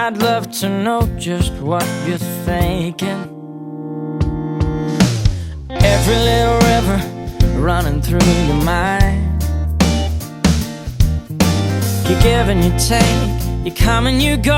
I'd love to know just what you're thinking. Every little river running through your mind. You give and you take, you come and you go.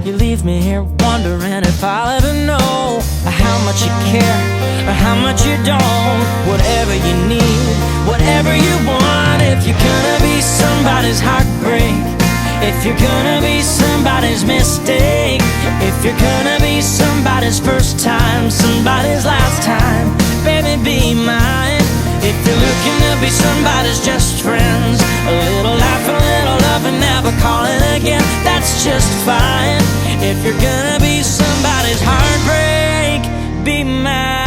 You leave me here wondering if I'll ever know how much you care or how much you don't. Whatever you need, whatever you want. If you're gonna be somebody's heartbreak, if you're gonna be somebody's mistake, if you're gonna be somebody's first time, somebody's last time, baby, be mine. If you're looking to be somebody's just friends, a little laugh, a little love, and never calling again, that's just fine. If you're gonna be somebody's heartbreak, be mine.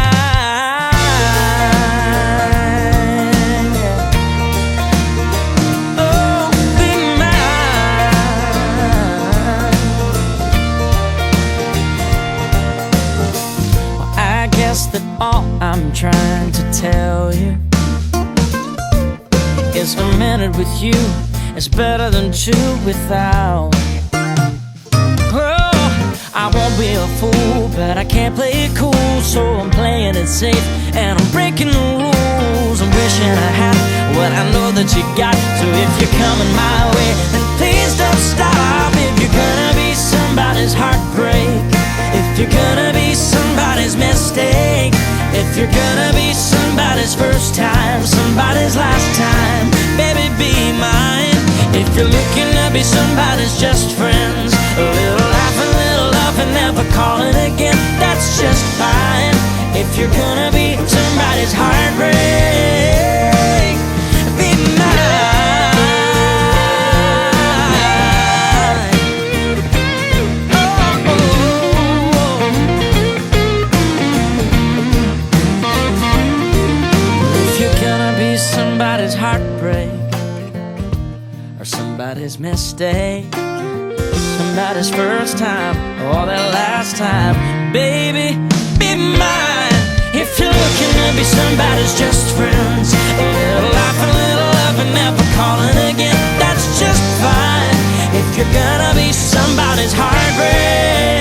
That all I'm trying to tell you is a minute with you is better than two without. Oh, I won't be a fool, but I can't play it cool, so I'm playing it safe and I'm breaking the rules. I'm wishing I had what I know that you got. So if you're coming my way, then please don't stop. If you're gonna be somebody's heartbreak, if you're gonna be somebody's mistake, if you're gonna be somebody's first time, somebody's last time, baby, be mine. If you're looking to be somebody's just friends, a little laugh, a little love, and never calling again, that's just fine. If you're gonna be somebody's heartbreak, be mine. Somebody's heartbreak or somebody's mistake, somebody's first time or their last time, baby, be mine. If you're looking to be somebody's just friends, a little laugh, a little love, and never calling again, that's just fine. If you're gonna be somebody's heartbreak,